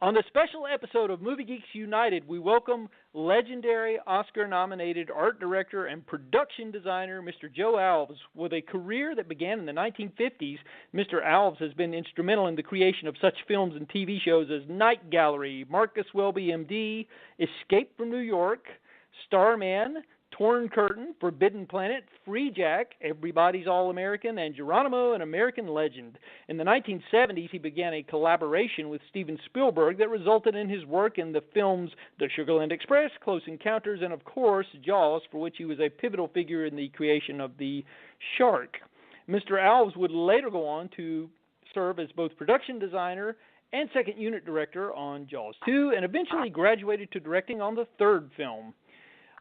On this special episode of Movie Geeks United, we welcome legendary Oscar-nominated art director and production designer Mr. Joe Alves. With a career that began in the 1950s, Mr. Alves has been instrumental in the creation of such films and TV shows as Night Gallery, Marcus Welby, MD, Escape from New York, Starman, Torn Curtain, Forbidden Planet, Free Jack, Everybody's All-American, and Geronimo, an American Legend. In the 1970s, he began a collaboration with Steven Spielberg that resulted in his work in the films The Sugarland Express, Close Encounters, and of course, Jaws, for which he was a pivotal figure in the creation of the shark. Mr. Alves would later go on to serve as both production designer and second unit director on Jaws 2, and eventually graduated to directing on the third film.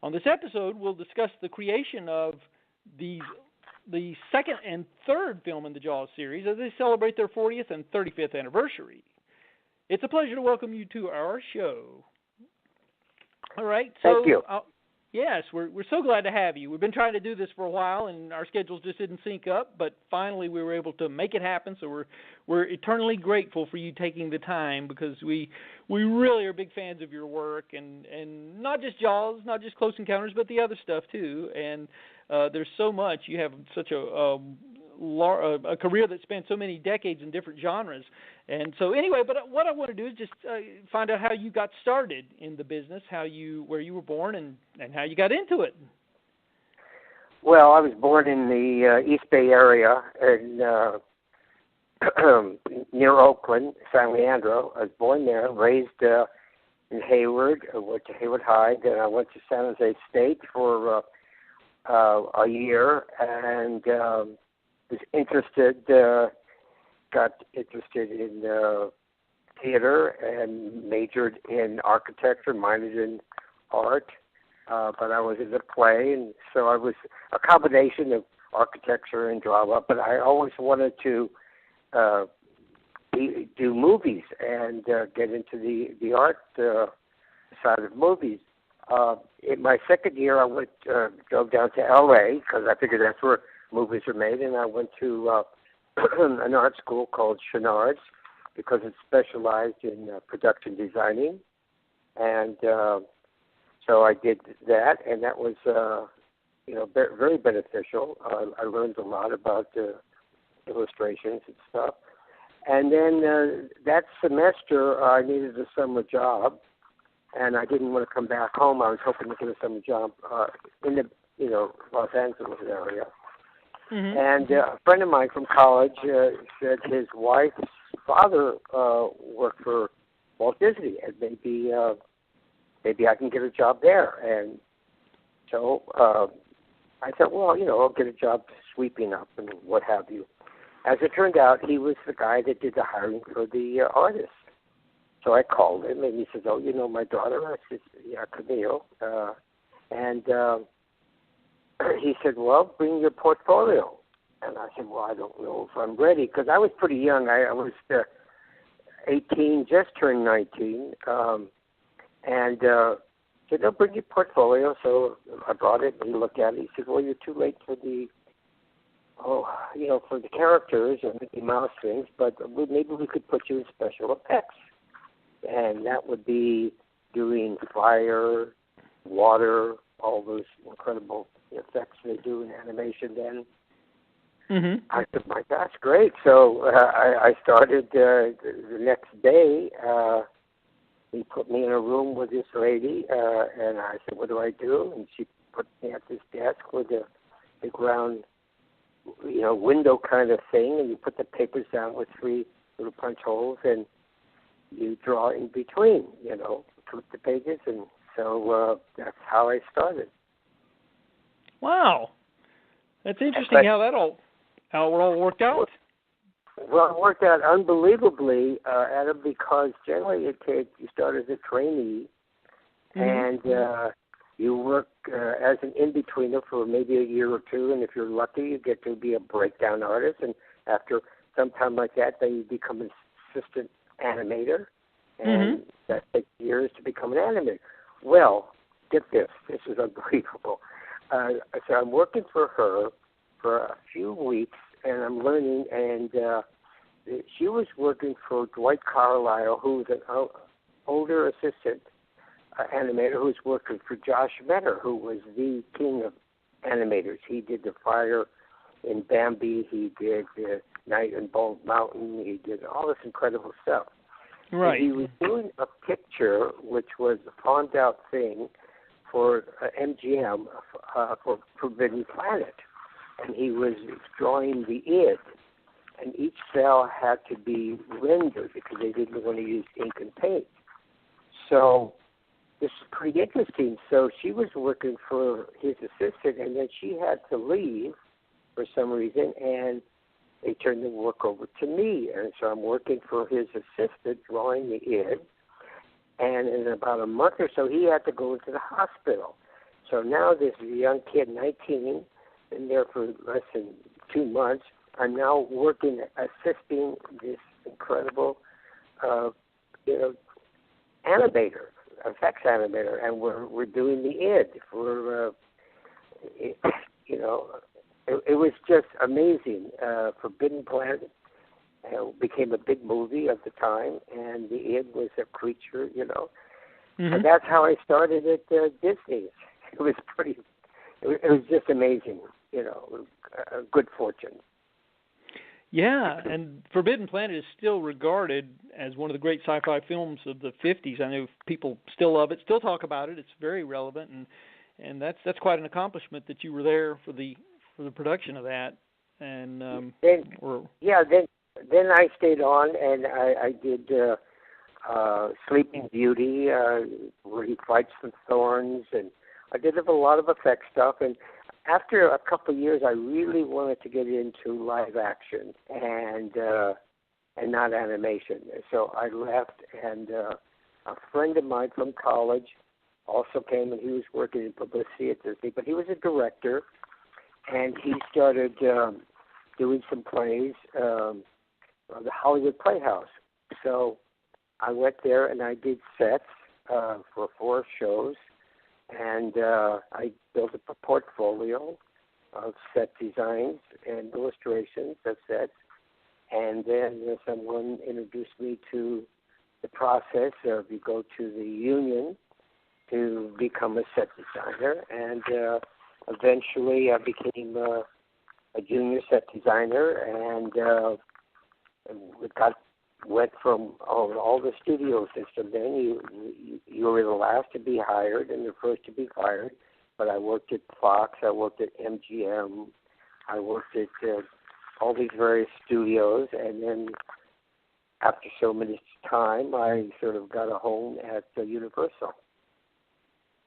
On this episode, we'll discuss the creation of the second and third film in the Jaws series as they celebrate their 40th and 35th anniversary. It's a pleasure to welcome you to our show. All right. Thank you. Yes, we're so glad to have you. We've been trying to do this for a while, and our schedules just didn't sync up, but finally we were able to make it happen, so we're eternally grateful for you taking the time, because we really are big fans of your work, and not just Jaws, not just Close Encounters, but the other stuff too. And there's so much. You have such a career that spans so many decades in different genres. And so anyway, but what I want to do is just find out how you got started in the business, where you were born, and how you got into it. Well, I was born in the East Bay area in near Oakland, San Leandro. I was born there, raised in Hayward. I went to Hayward High, then I went to San Jose State for a year, and got interested in theater and majored in architecture, minored in art, but I was in the play, and so I was a combination of architecture and drama, but I always wanted to do movies and get into the art side of movies. In my second year, I drove down to L.A. because I figured that's where movies are made, and I went to an art school called Chenard's because it specialized in production designing, and so I did that, and that was very beneficial. I learned a lot about illustrations and stuff, and then that semester I needed a summer job, and I didn't want to come back home. I was hoping to get a summer job in the Los Angeles area. Mm-hmm. And a friend of mine from college said his wife's father worked for Walt Disney, and maybe I can get a job there. And so I thought, well, I'll get a job sweeping up and what have you. As it turned out, he was the guy that did the hiring for the artists. So I called him, and he says, "Oh, my daughter?" I said, "Yeah, Camille." And he said, "Well, bring your portfolio." And I said, "Well, I don't know if I'm ready," because I was pretty young. I was 18, just turned 19. And said, "No, bring your portfolio." So I brought it, and he looked at it. He said, "Well, you're too late for for the characters and Mickey Mouse things, but maybe we could put you in special effects." And that would be doing fire, water, all those incredible effects they do in animation then. Mm-hmm. I said, "My gosh, great." So I started the next day. He put me in a room with this lady, and I said, "What do I do?" And she put me at this desk with a big round, window kind of thing, and you put the papers down with 3 little punch holes, and you draw in between, flip the pages, and so that's how I started. Wow, that's interesting how it all worked out. Well, it worked out unbelievably, Adam, because generally you start as a trainee, mm-hmm. and you work as an in-betweener for maybe a year or two, and if you're lucky, you get to be a breakdown artist, and after some time like that, then you become an assistant animator, and mm-hmm. that takes years to become an animator. Well, get this is unbelievable. So I'm working for her for a few weeks, and I'm learning, and she was working for Dwight Carlisle, who was an older assistant animator who was working for Josh Menner, who was the king of animators. He did the fire in Bambi. He did Night in Bald Mountain. He did all this incredible stuff. Right. And he was doing a picture, which was a pawned out thing for MGM for Forbidden Planet. And he was drawing the id. And each cell had to be rendered because they didn't want to use ink and paint. So this is pretty interesting. So she was working for his assistant, and then she had to leave for some reason, and they turned the work over to me. And so I'm working for his assistant, drawing the id. And in about a month or so, he had to go into the hospital. So now this young kid, 19, been there for less than 2 months. I'm now working, assisting this incredible, animator, effects animator, and we're doing the id for, it was just amazing. Forbidden Planet became a big movie of the time, and the id was a creature, Mm-hmm. And that's how I started at Disney. It was it was just amazing, a good fortune. Yeah, and Forbidden Planet is still regarded as one of the great sci-fi films of the 50s. I know people still love it, still talk about it. It's very relevant, and that's quite an accomplishment that you were there for the production of that. And then I stayed on, and I did Sleeping Beauty, where he fights the thorns, and I did a lot of effect stuff. And after a couple of years, I really wanted to get into live action and not animation. So I left, and a friend of mine from college also came, and he was working in publicity at Disney, but he was a director, and he started doing some plays on the Hollywood Playhouse. So I went there, and I did sets for 4 shows. And I built up a portfolio of set designs and illustrations of sets. And then someone introduced me to the process of you go to the union to become a set designer. And eventually I became a junior set designer, and went from all the studio system. Then you were the last to be hired and the first to be fired. But I worked at Fox, I worked at MGM, I worked at all these various studios, and then after so much time, I sort of got a home at Universal.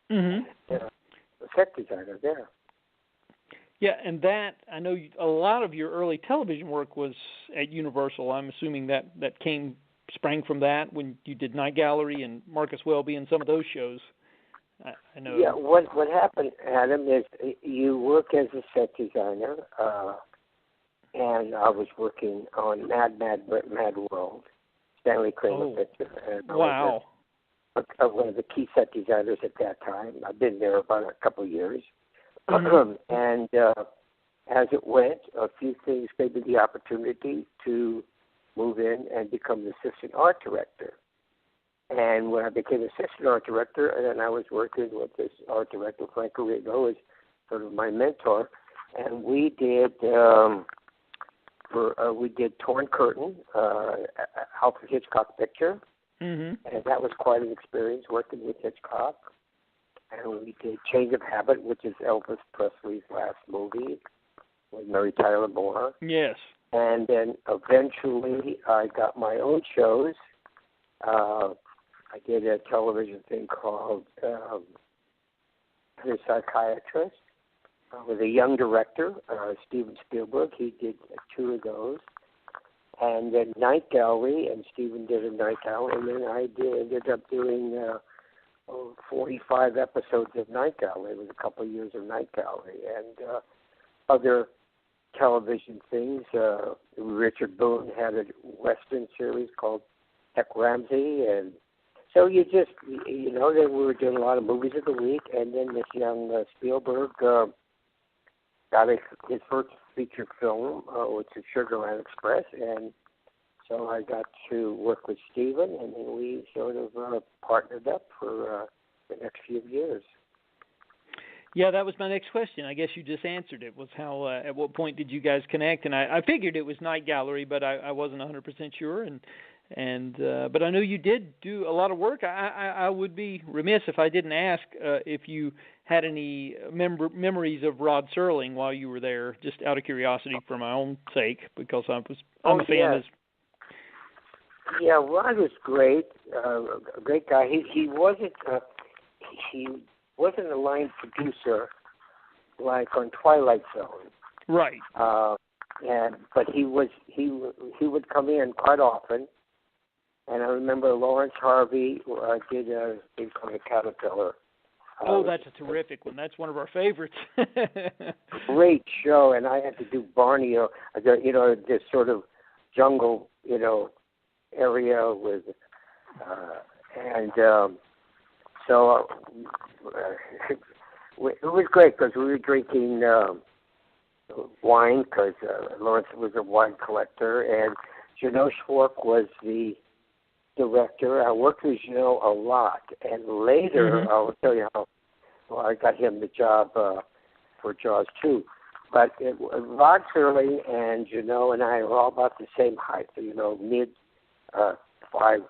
Mm-hmm. A set designer there. Yeah, and that, I know a lot of your early television work was at Universal. I'm assuming that sprang from that when you did Night Gallery and Marcus Welby and some of those shows. I know. Yeah, what happened, Adam, is you work as a set designer, and I was working on Mad World, Stanley Kramer picture. And wow. I was one of the key set designers at that time. I've been there about a couple of years. Mm-hmm. And as it went, a few things gave me the opportunity to move in and become the assistant art director. And when I became assistant art director, and then I was working with this art director, Frank Arrigo, as sort of my mentor, and we did Torn Curtain, Alfred Hitchcock picture, mm-hmm. and that was quite an experience working with Hitchcock. And we did Change of Habit, which is Elvis Presley's last movie with Mary Tyler Moore. Yes. And then eventually I got my own shows. I did a television thing called The Psychiatrist with a young director, Steven Spielberg. He did 2 of those. And then Night Gallery, and Steven did a Night Gallery. And then I ended up doing 45 episodes of Night Gallery. It was a couple of years of Night Gallery. And other television things. Richard Boone had a Western series called Heck Ramsey. And so then we were doing a lot of movies of the week. And then this young Spielberg got his first feature film, which is Sugar Land Express. And So I got to work with Steven, and then we sort of partnered up for the next few years. Yeah, that was my next question. I guess you just answered it, was how, at what point did you guys connect? And I figured it was Night Gallery, but I wasn't 100% sure. But I know you did do a lot of work. I would be remiss if I didn't ask if you had any memories of Rod Serling while you were there, just out of curiosity for my own sake, because I'm a fan. Yeah, Rod was great, a great guy. He wasn't a line producer like on Twilight Zone, right? But he would come in quite often. And I remember Lawrence Harvey did a thing called Caterpillar. Oh, that's a terrific one. That's one of our favorites. Great show, and I had to do Barney, this sort of jungle, area with, so it was great because we were drinking wine because Lawrence was a wine collector, and Jeannot Schwark was the director. I worked with Jeannot a lot, and later I'll tell you how I got him the job for Jaws 2. But Rod Serling and Jeannot and I are all about the same height, mid 5'6",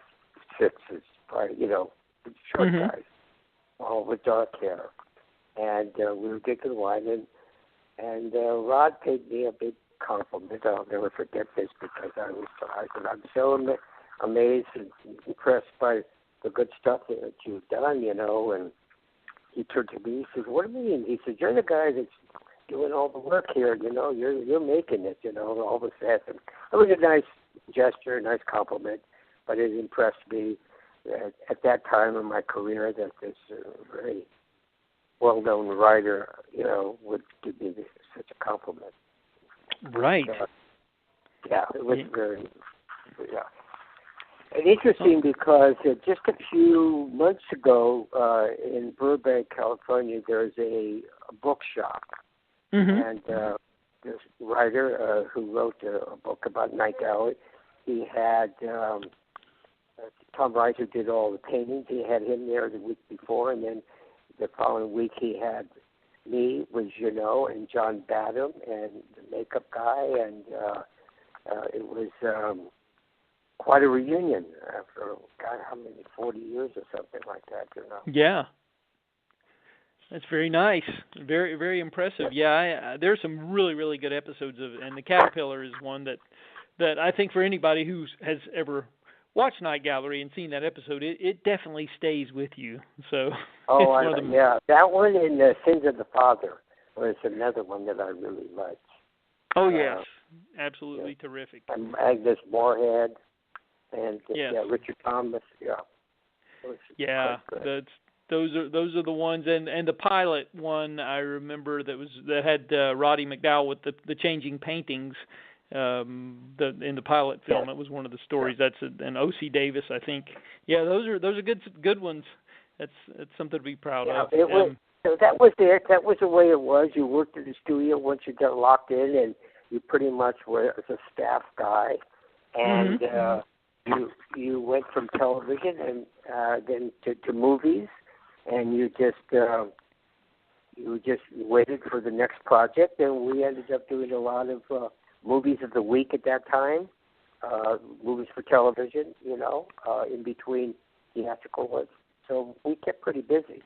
short guys, all with dark hair. And we were drinking wine, and Rod paid me a big compliment. I'll never forget this because I said, I'm so amazed and impressed by the good stuff that you've done, and he turned to me, he said, what do you mean? He said, you're the guy that's doing all the work here, you're making it, all this stuff. And it was a nice gesture, a nice compliment, but it impressed me at that time in my career that this very well-known writer, would give me such a compliment. Right. Yeah, it was very, And interesting because just a few months ago in Burbank, California, there's a bookshop. And this writer who wrote a book about Night Gallery, he had Tom Wright, who did all the paintings. He had him there the week before, and then the following week he had me with Jeannot and John Badham and the makeup guy, and it was quite a reunion after, God, how many, 40 years or something like that, Yeah. That's very nice. Very, very impressive. Yeah, there's some really, really good episodes of, and the Caterpillar is one that I think for anybody who has ever watched Night Gallery and seen that episode, it definitely stays with you. So. That one and Sins of the Father was another one that I really liked. Oh yes, absolutely terrific. And Agnes Moorehead and Richard Thomas. Those are the ones, and the pilot one I remember that had Roddy McDowall with the changing paintings. In the pilot film, it was one of the stories. That's an O.C. Davis, I think. Yeah, those are good ones. That's something to be proud of. So that was it. That was the way it was. You worked at the studio once you got locked in, and you pretty much were a staff guy, and you went from television and then to movies, and you just waited for the next project, and we ended up doing a lot of movies of the week at that time, movies for television, in between theatrical ones. So we kept pretty busy.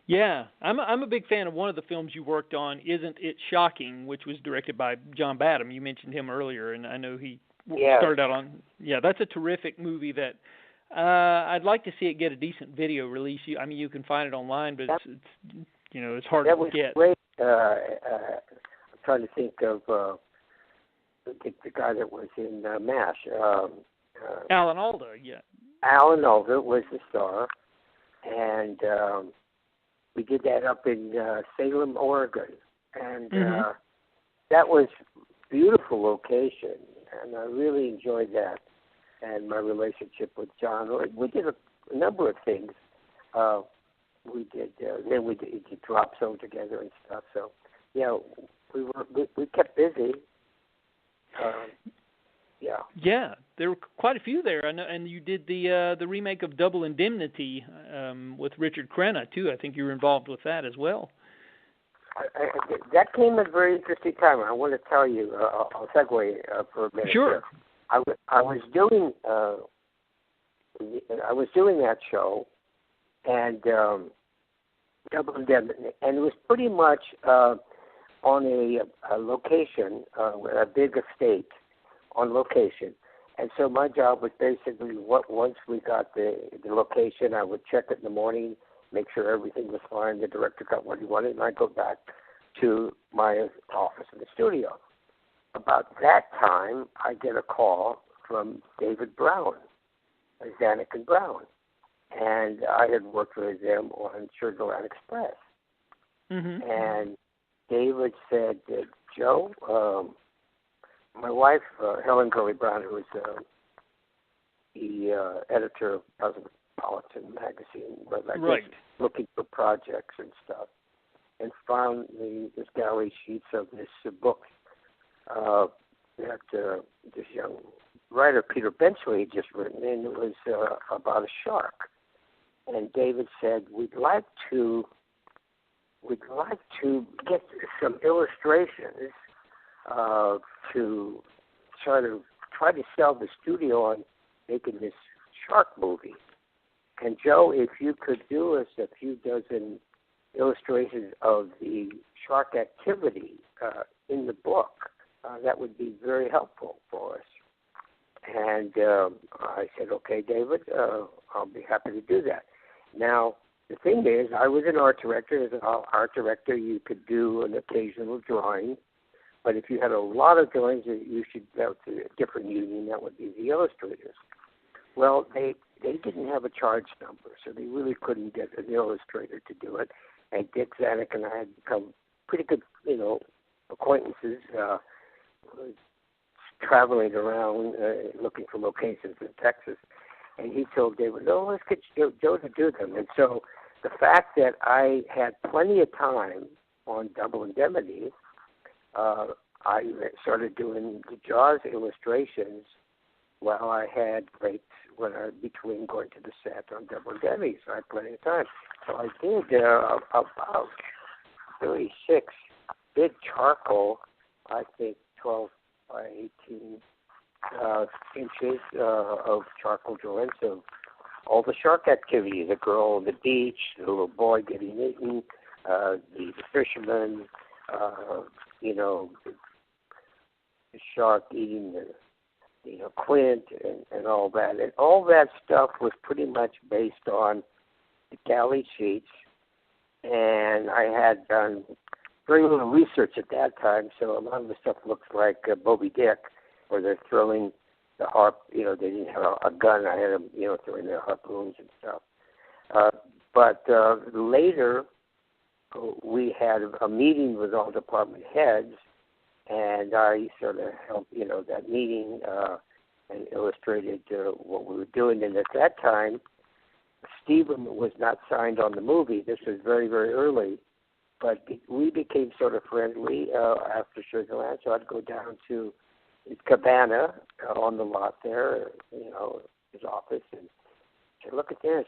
Yeah, I'm a big fan of one of the films you worked on, Isn't It Shocking, which was directed by John Badham. You mentioned him earlier, and I know he started out on. Yeah, that's a terrific movie that I'd like to see it get a decent video release. You can find it online, but it's hard to get. That was great. I'm trying to think of the guy that was in MASH. Alan Alda, yeah. Alan Alda was the star, and we did that up in Salem, Oregon, and that was a beautiful location, and I really enjoyed that, and my relationship with John. We did a number of things. We did drop zone together and stuff. So, we kept busy. Yeah. Yeah, there were quite a few there. I know, and you did the remake of Double Indemnity with Richard Crenna too. I think you were involved with that as well. That came at a very interesting time. I want to tell you. I'll segue for a minute. Sure. Here. I was doing that show, and Double Indemnity, and it was pretty much on a location, a big estate on location. And so my job was basically, once we got the location, I would check it in the morning, make sure everything was fine, the director got what he wanted, and I'd go back to my office in the studio. About that time, I get a call from David Brown, Zanuck and Brown, and I had worked with them on Sugar Land Express. Mm-hmm. And David said, Joe, my wife, Helen Gurley Brown, who was the editor of Cosmopolitan magazine, was right. looking for projects and stuff, and found this gallery sheets of this book that this young writer, Peter Benchley, had just written, and it was about a shark. And David said, we'd like to get some illustrations to try to sell the studio on making this shark movie. And Joe, if you could do us a few dozen illustrations of the shark activity in the book, that would be very helpful for us. And I said, okay, David, I'll be happy to do that. Now, the thing is, I was an art director. As an art director, you could do an occasional drawing. But if you had a lot of drawings, you should go to a different union. That would be the illustrators. Well, they didn't have a charge number, so they really couldn't get an illustrator to do it. And Dick Zanuck and I had become pretty good, acquaintances, traveling around looking for locations in Texas. And he told David, no, let's get Joe to do them. And so the fact that I had plenty of time on Double Indemnity, I started doing the Jaws illustrations while I had breaks between going to the set on Double Indemnity, so I had plenty of time. So I did about 36 big charcoal, I think 12 by 18 inches of charcoal drawings of all the shark activity, the girl on the beach, the little boy getting eaten, the fisherman, the shark eating the Quint and all that. And all that stuff was pretty much based on the galley sheets. And I had done very little research at that time, so a lot of the stuff looks like Moby Dick, where they're throwing the harp. They didn't have a gun. I had them, throwing their harpoons and stuff. But later, we had a meeting with all department heads, and I sort of helped, that meeting and illustrated what we were doing. And at that time, Steven was not signed on the movie. This was very, very early. But we became sort of friendly after Sugar Land, so I'd go down to his cabana on the lot there, his office, and say, look at this,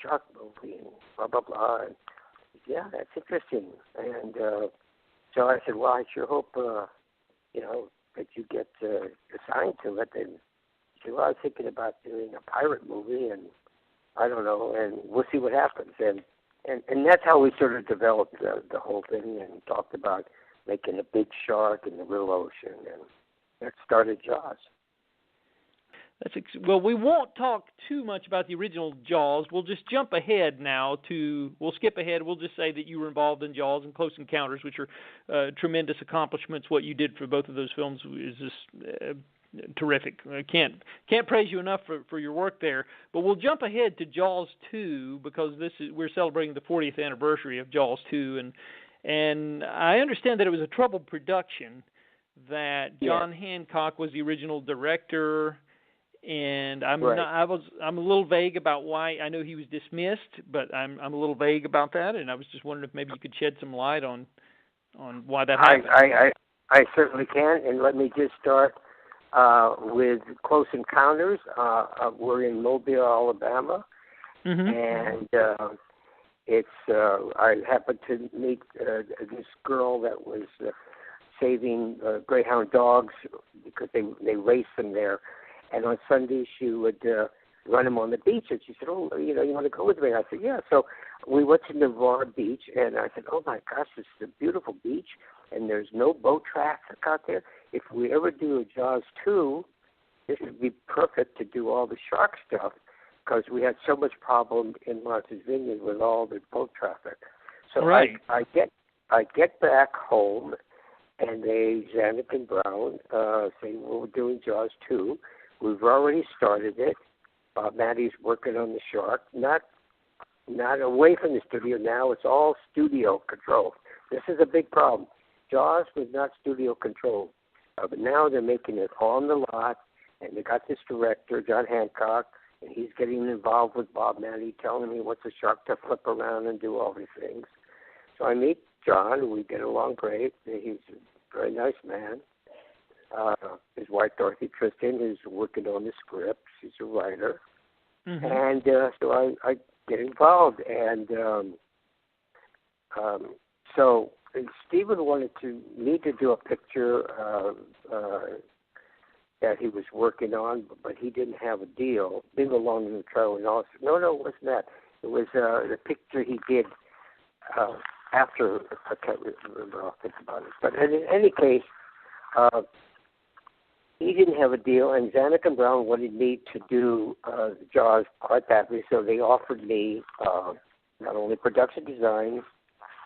shark movie and blah, blah, blah. And, yeah, that's interesting. And so I said, well, I sure hope, that you get assigned to it. And he said, well, I was thinking about doing a pirate movie, and I don't know, and we'll see what happens. And that's how we sort of developed the whole thing and talked about making a big shark in the real ocean, and that started Jaws. Well, we won't talk too much about the original Jaws. We'll just jump ahead now we'll skip ahead. We'll just say that you were involved in Jaws and Close Encounters, which are tremendous accomplishments. What you did for both of those films is just terrific. I can't praise you enough for your work there. But we'll jump ahead to Jaws 2 because we're celebrating the 40th anniversary of Jaws 2, and I understand that it was a troubled production. That John Hancock was the original director, and I'm a little vague about why. I know he was dismissed, but I'm a little vague about that, and I was just wondering if maybe you could shed some light on why that happened. I certainly can, and let me just start with Close Encounters. We're in Mobile, Alabama, and I happened to meet this girl that was saving greyhound dogs because they race them there, and on Sundays she would run them on the beach, and she said, "Oh, you want to go with me?" And I said, "Yeah." So we went to Navarre Beach, and I said, "Oh my gosh, this is a beautiful beach, and there's no boat traffic out there. If we ever do a Jaws 2, this would be perfect to do all the shark stuff, because we had so much problem in Martha's Vineyard with all the boat traffic." So right. I get back home, and Zanuck and Brown say, "Well, we're doing Jaws 2. We've already started it. Maddie's working on the shark, not away from the studio now. It's all studio controlled. This is a big problem. Jaws was not studio controlled, but now they're making it on the lot, and they got this director, John Hancock, and he's getting involved with Bob Maddie, telling me what's a shark to flip around and do all these things." So I meet John, and we get along great. He's a very nice man. His wife, Dorothy Tristan, is working on the script. She's a writer. And so I get involved. And so Steven wanted me to do a picture that he was working on, but he didn't have a deal. Bing Along in the Trail and all. No, it wasn't that. It was the picture he did after. I can't remember. I'll think about it. But in any case, he didn't have a deal, and Zanuck and Brown wanted me to do Jaws quite badly, so they offered me not only production design,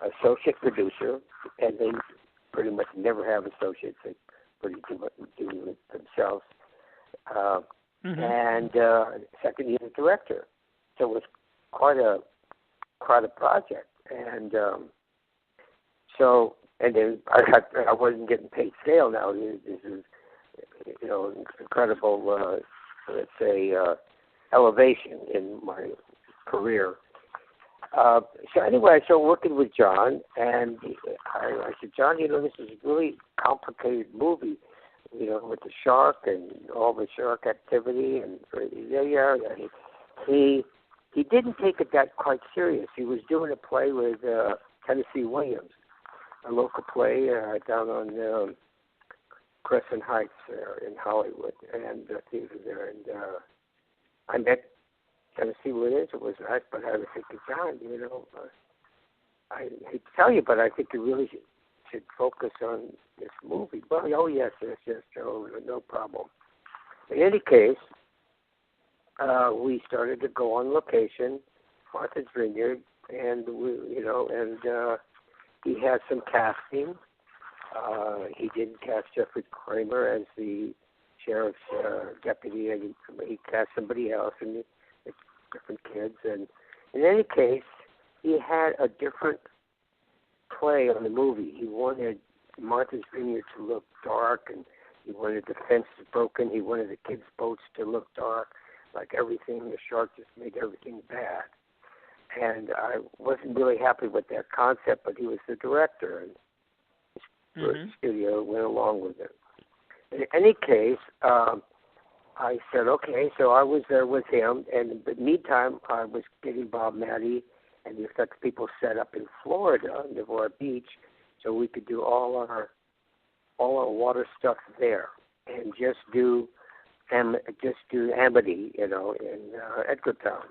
associate producer, and they pretty much never have associates. They pretty much do it themselves, and second unit director. So it was quite a project, and and then I wasn't getting paid scale now. This is incredible, let's say, elevation in my career. So anyway, I started working with John, and I said, "John, this is a really complicated movie, with the shark and all the shark activity." And he didn't take it that quite serious. He was doing a play with Tennessee Williams, a local play down on Crescent Heights in Hollywood, and the theater there. And I met Tennessee Williams. It was nice, but I was thinking, "John, I hate to tell you, but I think you really should focus on this movie." "Well, oh, yes, Joe, no problem." In any case, we started to go on location, Martha's Vineyard, and he had some casting. He didn't cast Jeffrey Kramer as the sheriff's deputy, and he cast somebody else, and different kids. And in any case, he had a different play on the movie. He wanted Martha's Vineyard to look dark, and he wanted the fences broken. He wanted the kids' boats to look dark, like everything. The shark just made everything bad. And I wasn't really happy with that concept, but he was the director, and the studio went along with it. In any case, I said, okay, so I was there with him, and in the meantime, I was getting Bob Maddie and the effects people set up in Florida, Navarre Beach, so we could do all our water stuff there, and just do Amity, in Edgartown.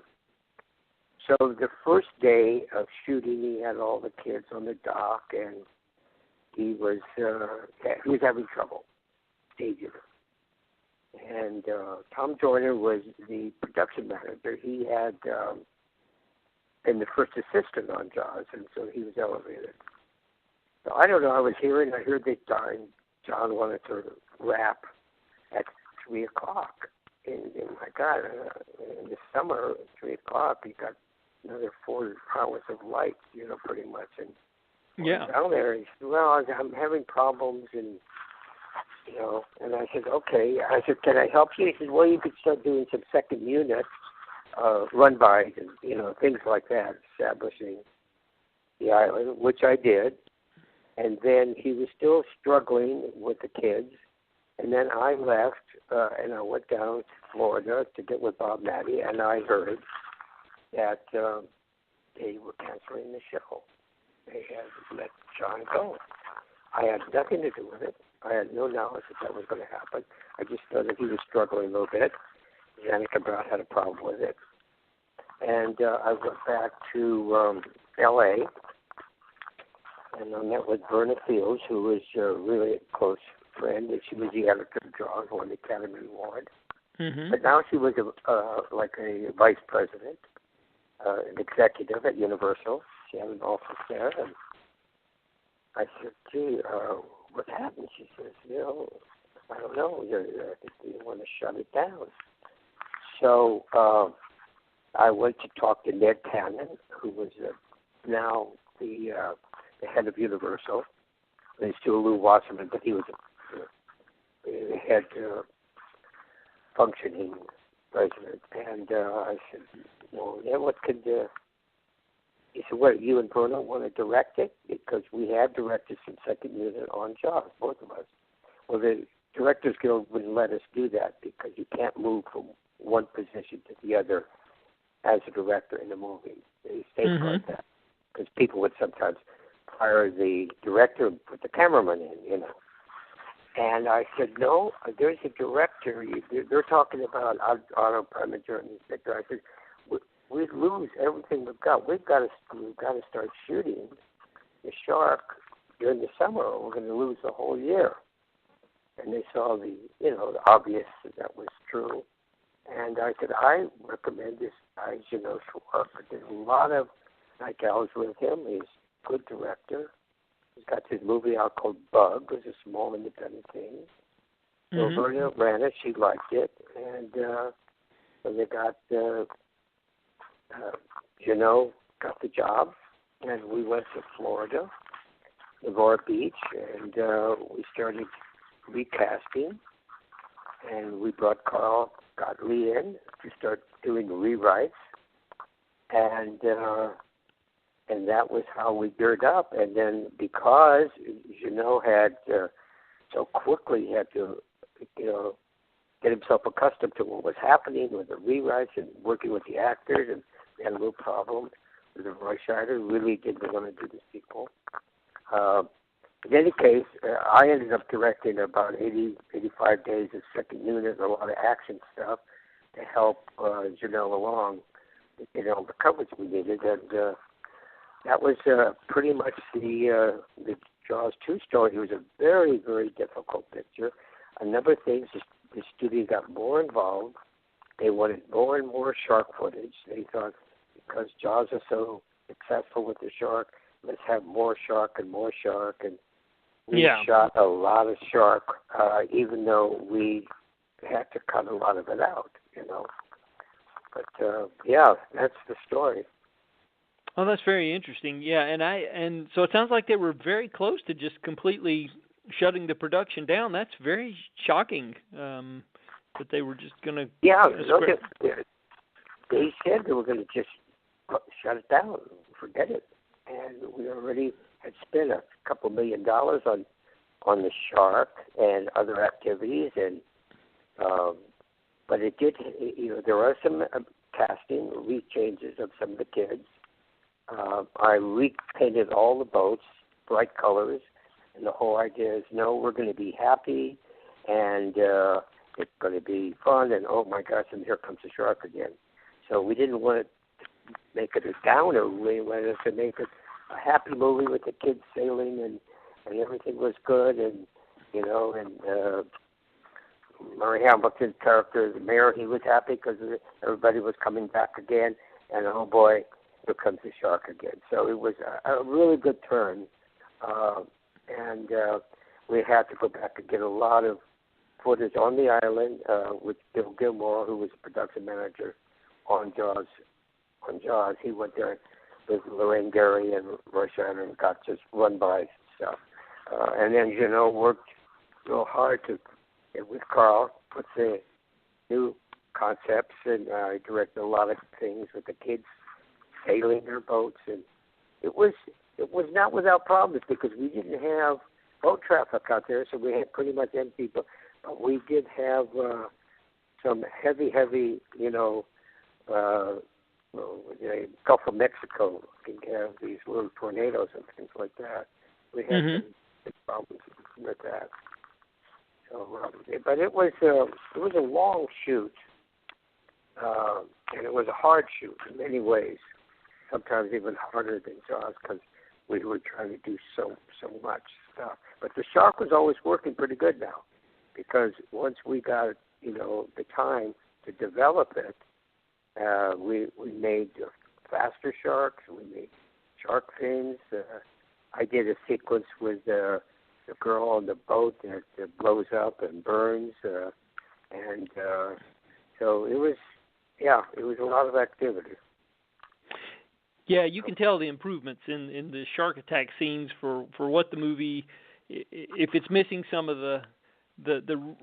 So the first day of shooting, he had all the kids on the dock, and he was having trouble staging it. And Tom Joyner was the production manager. He had been the first assistant on Jaws, and so he was elevated. So I don't know. I heard that John wanted to wrap at 3 o'clock. And my God, in the summer, at 3 o'clock, you got another 4 hours of light, pretty much. And down there, he said, well, I'm having problems, and and I said, okay. I said, can I help you? He said, well, you could start doing some second unit run-bys and, things like that, establishing the island, which I did. And then he was still struggling with the kids. And then I left, and I went down to Florida to get with Bob Natty, and I heard that they were canceling the show. They had let John go. I had nothing to do with it. I had no knowledge that was going to happen. I just know that he was struggling a little bit. Janica Brown had a problem with it. And I went back to L.A., and I met with Verna Fields, who was really a close friend, and she was the editor of Jaws, won the Academy Award. Mm-hmm. But now she was like a vice president, an executive at Universal. She had an office there, and I said, gee, what happened? She says, I don't know. I think we want to shut it down. So I went to talk to Ned Cannon, who was now the head of Universal. He's still Lou Wasserman, but he was the head functioning president. And I said, well, yeah, what could... He said, what, you and Bruno want to direct it? Because we had directors from second unit on Jaws, both of us. Well, the Directors Guild wouldn't let us do that because you can't move from one position to the other as a director in a movie. They safeguard that because people would sometimes hire the director and put the cameraman in. And I said, no, there's a director. They're talking about Otto Preminger and Victor. I said, we lose everything we've got. We've got to start shooting the shark during the summer, or we're going to lose the whole year. And they saw the obvious that was true. And I said, I recommend this guy, Janot Schwartz. There's a lot of night gals with him. He's a good director. He's got this movie out called Bug. It's a small independent thing. So Verna ran it. She liked it. And so they got, Janot got the job. And we went to Florida, Navarre Beach, and we started recasting. And we brought Carl Gottlieb in to start doing rewrites. And that was how we geared up. And then because Janot had so quickly had to, get himself accustomed to what was happening with the rewrites and working with the actors, and we had a little problem with the Roy Scheider, really didn't want to do the sequel. In any case, I ended up directing about 85 days of second unit, a lot of action stuff to help Janot along, the coverage we needed. And that was pretty much the Jaws 2 story. It was a very, very difficult picture. A number of things, the studio got more involved. They wanted more and more shark footage. They thought because Jaws are so successful with the shark, let's have more shark. And we shot a lot of shark, even though we had to cut a lot of it out, But, that's the story. Oh, that's very interesting. Yeah, and so it sounds like they were very close to just completely shutting the production down. That's very shocking that they were just going to... Yeah, they said they were going to just shut it down, forget it. And we already had spent a couple $1 million on the shark and other activities, and but it did. There are some casting rechanges of some of the kids. I repainted all the boats bright colors, and the whole idea is we're going to be happy, and it's going to be fun. And oh my gosh, and here comes the shark again. So we didn't want to make it a downer. We wanted to make it a happy movie with the kids sailing and everything was good, and Murray Hamilton's character, the mayor, he was happy because everybody was coming back again, and oh boy, here comes the shark again. So it was a really good turn, and we had to go back and get a lot of footage on the island with Bill Gilmore, who was the production manager on Jaws. He went there with Lorraine Gary and Roy Scheider and got just run by stuff. And then, worked real hard to, with Carl, put the new concepts, and I directed a lot of things with the kids sailing their boats. And it was not without problems because we didn't have boat traffic out there, so we had pretty much empty we did have some heavy, the Gulf of Mexico can have these little tornadoes and things like that. We had some big problems with that. So, but it was a long shoot, and it was a hard shoot in many ways. Sometimes even harder than Jaws because we were trying to do so much stuff. But the shark was always working pretty good now, because once we got the time to develop it, we made faster sharks. We made shark fins. I did a sequence with the girl on the boat that blows up and burns, and so it was a lot of activity. Yeah, you can tell the improvements in the shark attack scenes for what the movie, if it's missing some of the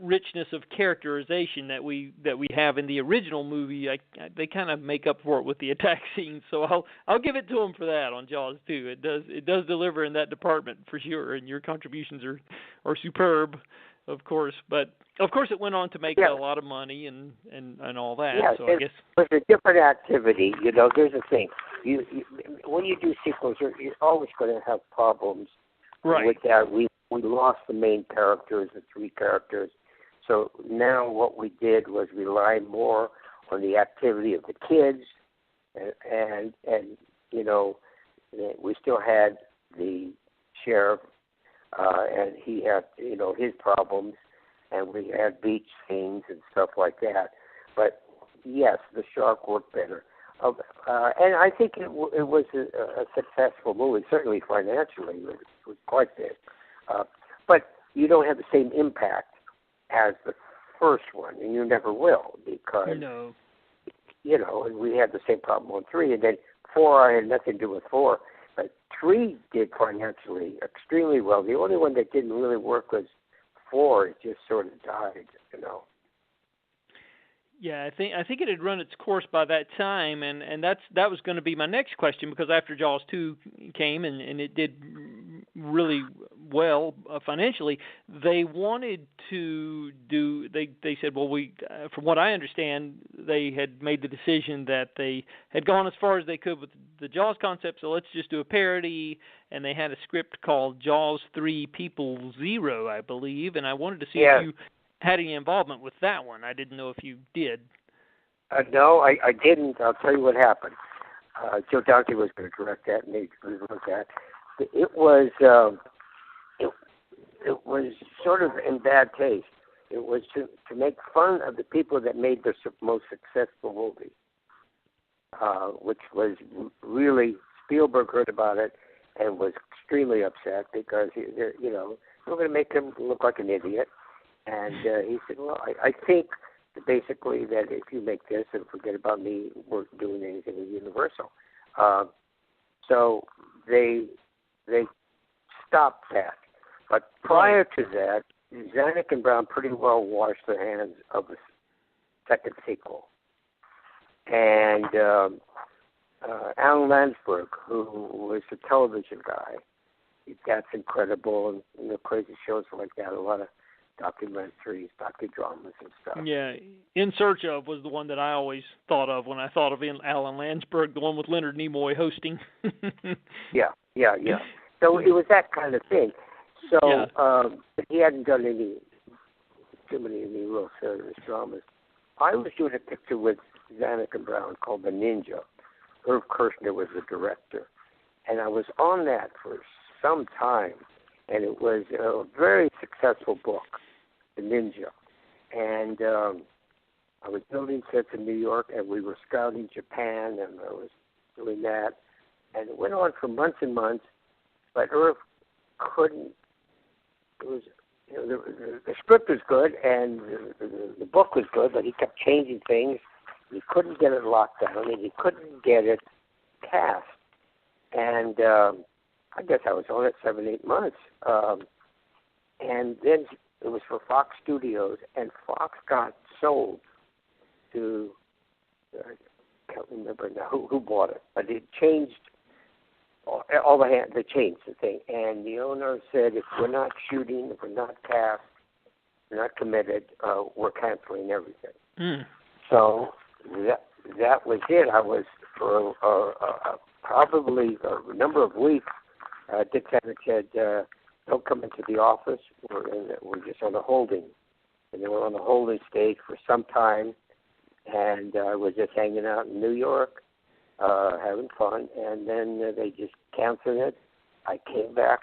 richness of characterization that we have in the original movie, they kind of make up for it with the attack scenes. So I'll give it to them for that on Jaws 2. It does deliver in that department for sure, and your contributions are superb, of course. But of course, it went on to make a lot of money and all that. Yeah, so I guess it's a different activity. There's a thing. You when you do sequels, you're always going to have problems with that. We lost the main characters, the three characters. So now what we did was rely more on the activity of the kids, and we still had the sheriff, and he had his problems, and we had beach scenes and stuff like that. But yes, the shark worked better, and I think it was a successful movie. Certainly financially, it was quite big. But you don't have the same impact as the first one, and you never will, because and we had the same problem on 3, and then 4, I had nothing to do with 4, but 3 did financially extremely well. The only one that didn't really work was 4. It just sort of died, Yeah, I think it had run its course by that time, and that was going to be my next question, because after Jaws 2 came and it did really well financially, they wanted to do. They said, well, from what I understand, they had made the decision that they had gone as far as they could with the Jaws concept, so let's just do a parody. And they had a script called Jaws 3 People Zero, I believe, and I wanted to see if you had any involvement with that one. I didn't know if you did. No, I didn't. I'll tell you what happened. Joe Dante was going to direct that, and they looked at it. It was sort of in bad taste. It was to make fun of the people that made the most successful movie, which was really, Spielberg heard about it and was extremely upset because we're going to make him look like an idiot. And he said, well, I think basically that if you make this and forget about me, we're doing anything with Universal. So they stopped that. But prior to that, Zanuck and Brown pretty well washed their hands of the second sequel. And Alan Landsberg, who was the television guy, that's incredible, and crazy shows like that, a lot of documentaries, docudramas and stuff. Yeah, In Search Of was the one that I always thought of when I thought of Alan Landsberg, the one with Leonard Nimoy hosting. Yeah. So it was that kind of thing. So he hadn't done any real serious dramas. I was doing a picture with Zanuck and Brown called The Ninja. Irv Kirshner was the director. And I was on that for some time, and it was a very successful book, The Ninja. And I was building sets in New York, and we were scouting Japan, and I was doing that. And it went on for months and months, but Irv couldn't. It was, the script was good, and the book was good, but he kept changing things. He couldn't get it locked down, and he couldn't get it cast. And I guess I was on it 7-8 months. And then it was for Fox Studios, and Fox got sold to, I can't remember now who bought it, but it changed all the they changed the thing. And the owner said, if we're not shooting, if we're not cast, not committed, we're canceling everything. Mm. So that was it. I was for probably a number of weeks. Dick Savage said, "Don't come into the office. We're just on a holding." And they were on a holding stage for some time, and I was just hanging out in New York, having fun. And then they just canceled it. I came back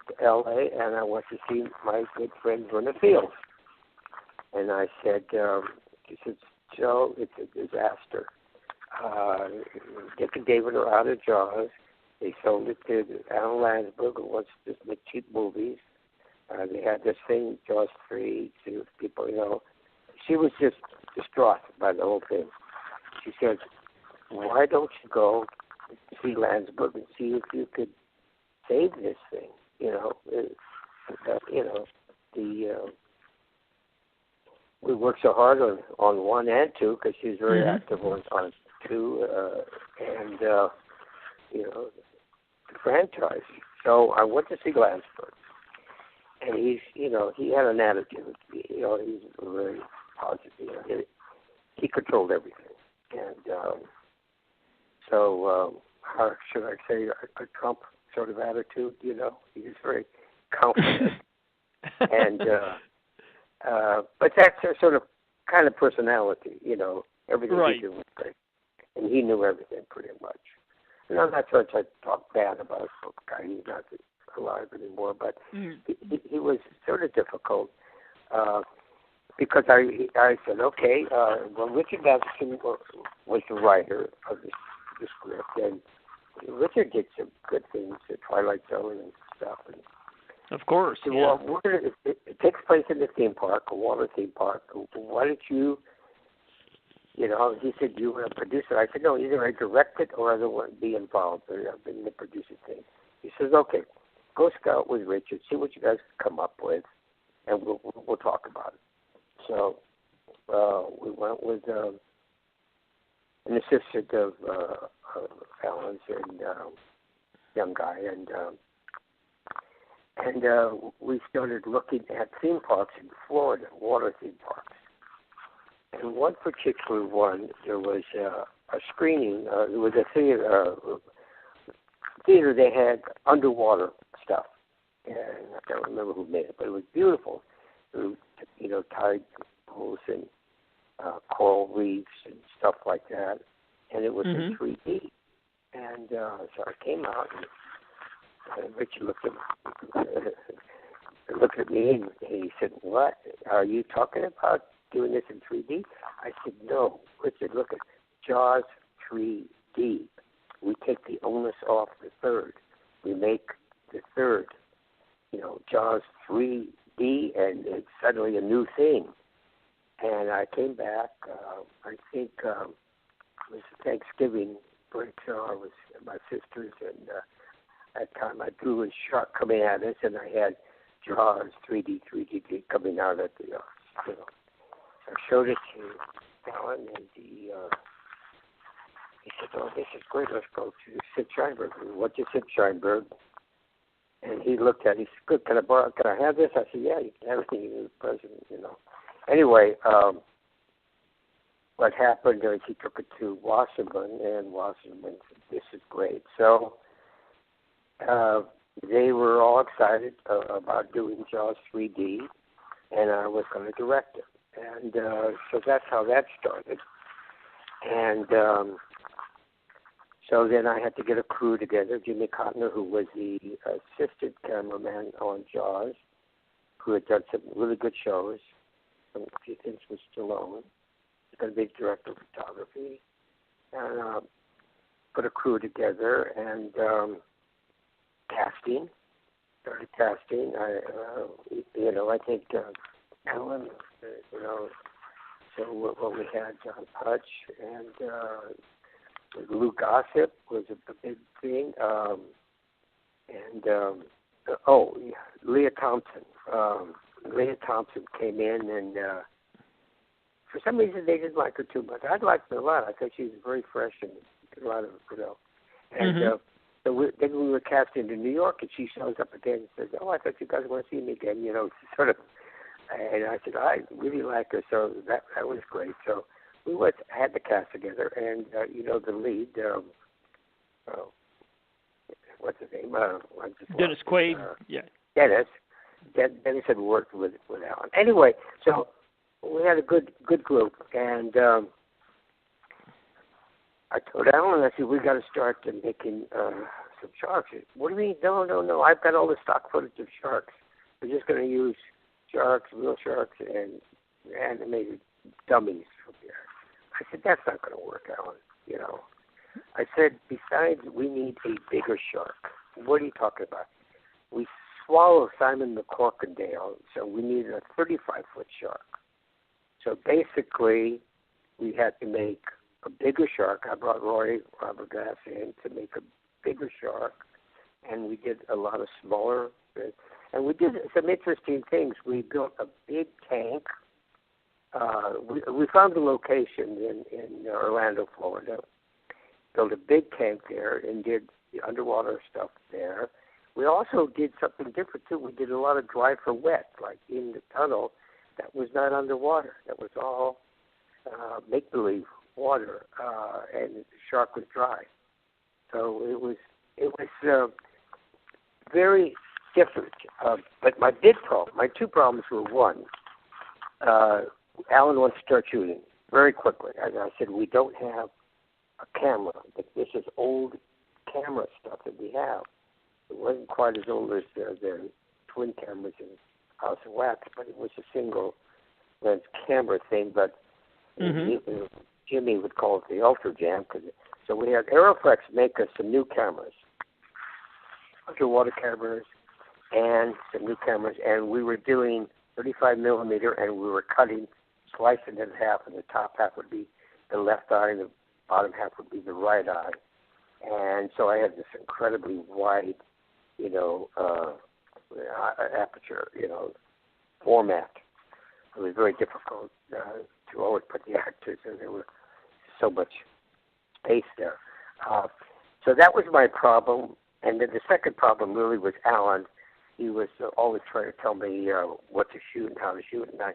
to L.A. and I went to see my good friend Vernon Fields. And I said, he said, "Joe, it's a disaster. Dick and David are out of Jaws. They sold it to Alan Landsberg, who wants to just make cheap movies. They had this thing, Jaws 3, to people, you know." She was just distraught by the whole thing. She said, "Why don't you go see Landsberg and see if you could save this thing? You know, we worked so hard on 1 and 2 because she's very active on 2, and you know, the franchise." So I went to see Landsberg, and he had an attitude. You know, he's very positive. You know, he controlled everything, and so how should I say, a Trump sort of attitude? You know, he was very confident, and but that's a sort of kind of personality. You know, everything he did was great, and he knew everything pretty much. And I'm not trying to talk bad about the guy. He's not alive anymore, but he was sort of difficult because I said, okay, well, Richard Matheson was the writer of the script, and Richard did some good things, the Twilight Zone and stuff. And of course. So, well, it takes place in the theme park, a water theme park. Why don't you? You know, he said, "You were a producer." I said, "No, either I direct it or I don't want to be involved in the producing thing." He says, "Okay, go scout with Richard, see what you guys come up with, and we'll talk about it." So we went with an assistant of Alan's and young guy, and we started looking at theme parks in Florida, water theme parks. And one particular one, there was a screening. It was a theater. They had underwater stuff, and I can't remember who made it, but it was beautiful. You know, tide pools and coral reefs and stuff like that, and it was in 3D. And so I came out, and Richard looked at me, and he said, "What are you talking about? Doing this in 3D?" I said, "No, Richard, look at Jaws 3D. We take the onus off the third. We make the third, you know, Jaws 3D, and it's suddenly a new thing." And I came back, I think it was Thanksgiving break, so I was at my sister's, and at that time I drew a shark coming at us, and I had Jaws 3D coming out at the, you know. I showed it to Alan, and he said, "Oh, this is great. Let's go to Sid Sheinberg." We went to Sid Sheinberg, and he looked at it. He said, "Good, can I have this?" I said, "Yeah, you can have anything. You're the president, you know." Anyway, what happened is he took it to Wasserman, and Wasserman said, "This is great." So they were all excited about doing Jaws 3D, and I was going to direct it. And so that's how that started. And so then I had to get a crew together. Jimmy Cotner, who was the assistant cameraman on Jaws, who had done some really good shows, some few things with Stallone. He's going to be director of photography. And put a crew together and started casting. I think Alan, so what we had, John Hutch and Lou Gossett was a big thing, Leah Thompson. Leah Thompson came in, and for some reason they didn't like her too much. I liked her a lot. I thought she was very fresh and a lot of, and so then we were casting in New York, and she shows up again and says, "Oh, I thought you guys want to see me again," sort of And I said, I really like her, so that was great. So we had the cast together, and the lead, what's his name? Dennis Quaid. Yeah. Dennis had worked with Alan. Anyway, so we had a good group, and I told Alan, I said, we got to start making some sharks. What do you mean? No. I've got all the stock footage of sharks. We're just going to use sharks, real sharks, and animated dummies from here. I said, that's not going to work, Alan. I said, besides, we need a bigger shark. What are you talking about? We swallowed Simon the Crocodile, so we needed a 35-foot shark. So basically, we had to make a bigger shark. I brought Robert Glass in to make a bigger shark, and we did a lot of smaller bits. And we did some interesting things. We built a big tank. We found a location in Orlando, Florida. Built a big tank there and did the underwater stuff there. We also did something different, too. We did a lot of dry for wet, like in the tunnel that was not underwater. That was all make-believe water, and the shark was dry. So it was very different. But my two problems were, one, Alan wants to start shooting very quickly. As I said, we don't have a camera. This is old camera stuff that we have. It wasn't quite as old as the twin cameras in House of Wax, but it was a single lens camera thing. But Jimmy would call it the Ultra Jam. So we had Aeroflex make us some new cameras, underwater cameras, and some new cameras. And we were doing 35 millimeter, and we were slicing it in half, and the top half would be the left eye, and the bottom half would be the right eye. And so I had this incredibly wide, aperture, format. It was very difficult to always put the actors in. There was so much space there. So that was my problem. And then the second problem really was Alan. He was always trying to tell me what to shoot and how to shoot. And I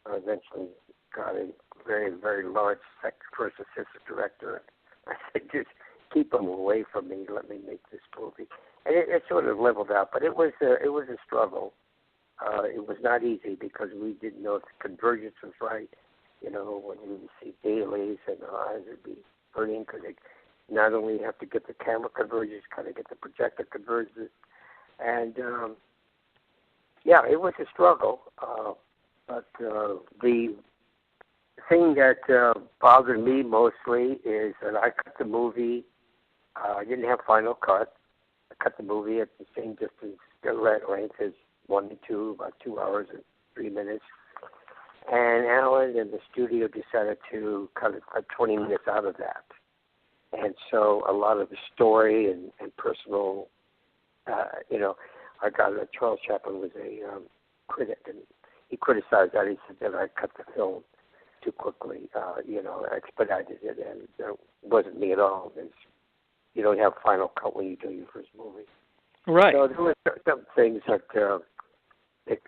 eventually got a very, very large first assistant director. I said, just keep him away from me. Let me make this movie. And it sort of leveled out. But it was a struggle. It was not easy because we didn't know if the convergence was right. When you would see dailies and the eyes would be burning because they not only have to get the camera convergence, kind of get the projector convergence. And, it was a struggle. But the thing that bothered me mostly is that I cut the movie. I didn't have final cut. I cut the movie at the same distance, length as 1 to 2, about 2 hours and 3 minutes. And Alan and the studio decided to cut 20 minutes out of that. And so a lot of the story and personal, I got Charles Chaplin was a critic, and he criticized that. He said that I cut the film too quickly, expedited it, and it wasn't me at all. You don't have final cut when you do your first movie. Right. So there were some things that they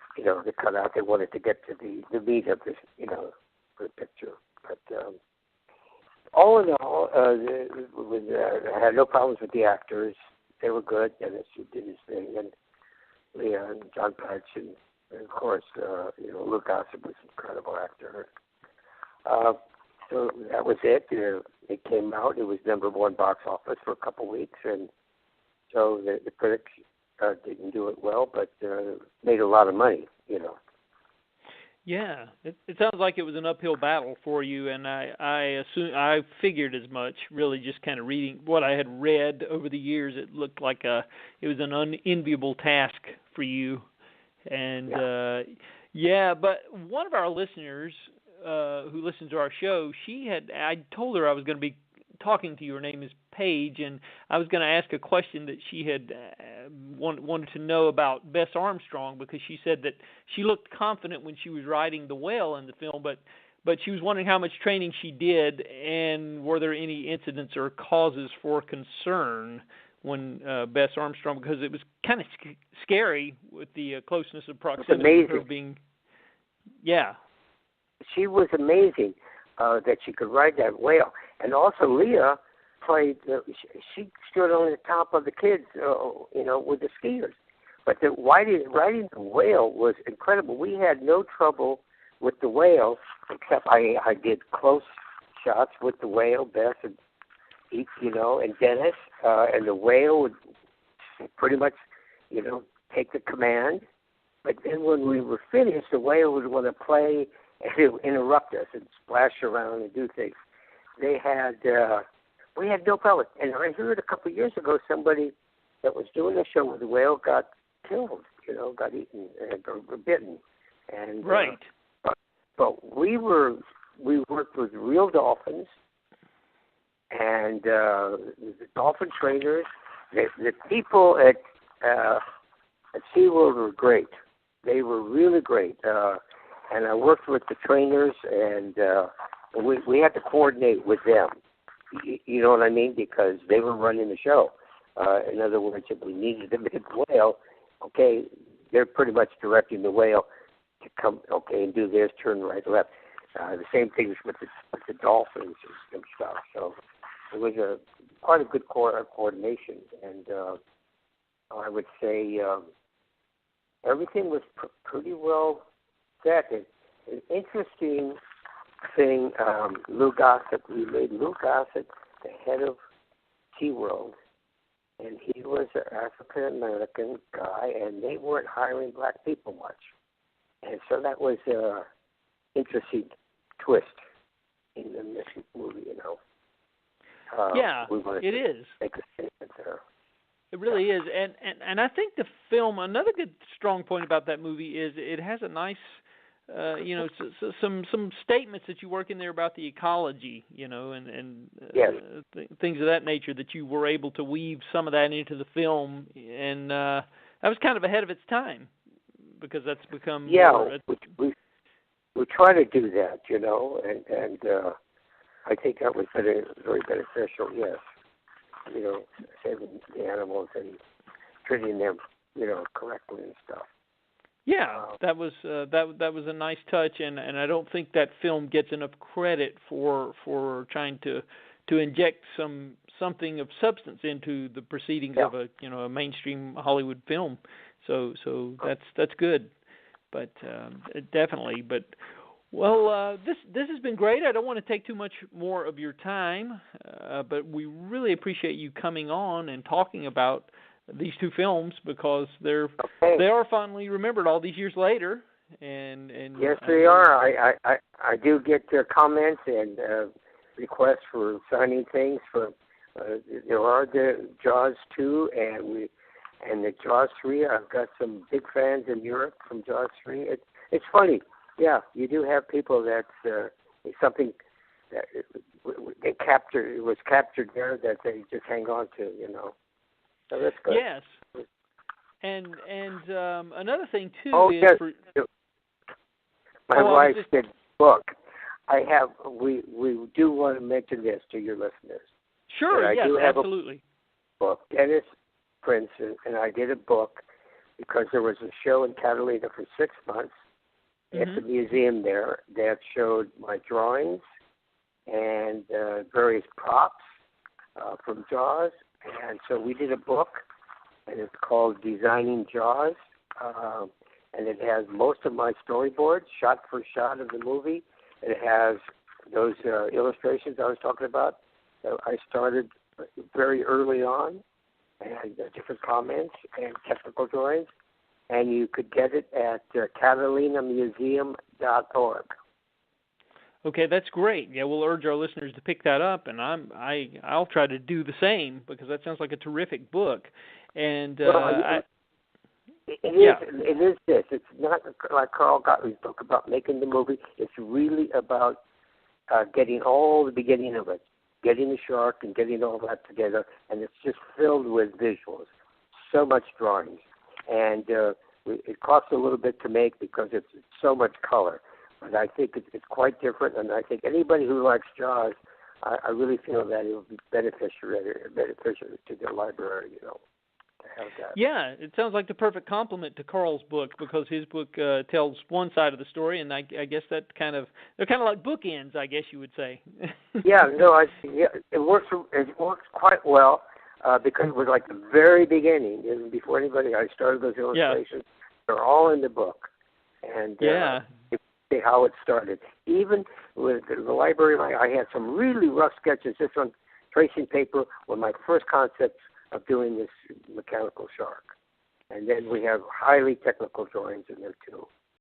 cut out. They wanted to get to the meat of this, the picture. But all in all, I had no problems with the actors. They were good. Dennis did his thing, and Leah and John Patch, and of course, Luke Gossett was an incredible actor. So that was it. It came out. It was #1 box office for a couple weeks, and so the critics didn't do it well, but made a lot of money, Yeah, it sounds like it was an uphill battle for you, and I figured as much. Really, just kind of reading what I had read over the years, it looked like it was an unenviable task for you. And but one of our listeners who listens to our show, I told her I was going to be talking to you. Her name is Paige, and I was going to ask a question that she had wanted to know about Bess Armstrong, because she said that she looked confident when she was riding the whale in the film, but she was wondering how much training she did, and were there any incidents or causes for concern when Bess Armstrong, because it was kind of scary with the closeness of proximity of her being. Yeah. She was amazing that she could ride that whale. And also Leah played, she stood on the top of the kids, with the skiers. But riding the whale was incredible. We had no trouble with the whale, except I did close shots with the whale, Beth and and Dennis, and the whale would pretty much, take the command. But then when we were finished, the whale would want to play and interrupt us and splash around and do things. We had no problem. And I heard a couple of years ago somebody that was doing a show with the whale got killed, got eaten or bitten. And right. But we worked with real dolphins, and the dolphin trainers, the people at SeaWorld were great. They were really great. And I worked with the trainers, and we had to coordinate with them. You know what I mean? Because they were running the show. In other words, if we needed to make the whale, okay, they're pretty much directing the whale to come, okay, and do this, turn right, left. The same things with the dolphins and stuff. So it was quite a good coordination, and I would say everything was pretty well set. An interesting thing, Lou Gossett, we made Lou Gossett the head of SeaWorld, and he was an African-American guy, and they weren't hiring black people much. And so that was an interesting twist in the movie, Yeah, we wanted it to is. make a statement there. It really is. And I think the film, another good strong point about that movie is it has a nice, some statements that you work in there about the ecology, and yes. Things of that nature, that you were able to weave some of that into the film. And that was kind of ahead of its time, because that's become we try to do that, and I think that was very beneficial. Yes, saving the animals and treating them, correctly and stuff. Yeah, that was a nice touch, and I don't think that film gets enough credit for trying to inject something of substance into the proceedings of a mainstream Hollywood film. So that's good. But definitely. But this has been great. I don't want to take too much more of your time, but we really appreciate you coming on and talking about these two films, because they are fondly remembered all these years later. And yes, they are. I do get comments and requests for signing things for. There are the Jaws 2 and the Jaws 3. I've got some big fans in Europe from Jaws 3. It's funny. Yeah, you do have people that's something that they captured. It was captured there that they just hang on to, So that's good. Yes. And another thing too is yes. My wife said book. We do want to mention this to your listeners. Sure. Yes. Absolutely. Book. Dennis Prince and I did a book because there was a show in Catalina for 6 months at the museum there that showed my drawings and various props from Jaws. And so we did a book, and it's called Designing Jaws. And it has most of my storyboards, shot for shot of the movie. It has those illustrations I was talking about. I started very early on, and different comments and technical drawings, and you could get it at catalinamuseum.org. Okay, that's great. Yeah, we'll urge our listeners to pick that up, and I'll try to do the same, because that sounds like a terrific book. And it is this. It's not like Carl Gottlieb's book about making the movie. It's really about getting all the beginning of it, getting the shark and getting all that together, and it's just filled with visuals, so much drawings. And it costs a little bit to make because it's so much color. But I think it's quite different, and I think anybody who likes Jaws, I really feel that it would be beneficial to their library, to to have that. Yeah, it sounds like the perfect complement to Carl's book, because his book tells one side of the story, and I guess they're kind of like bookends, I guess you would say. It works quite well because it was like the very beginning, even before I started those illustrations. Yeah. They're all in the book, and see how it started. Even with the library, I had some really rough sketches just on tracing paper with my first concepts of doing this mechanical shark. And then we have highly technical drawings in there, too.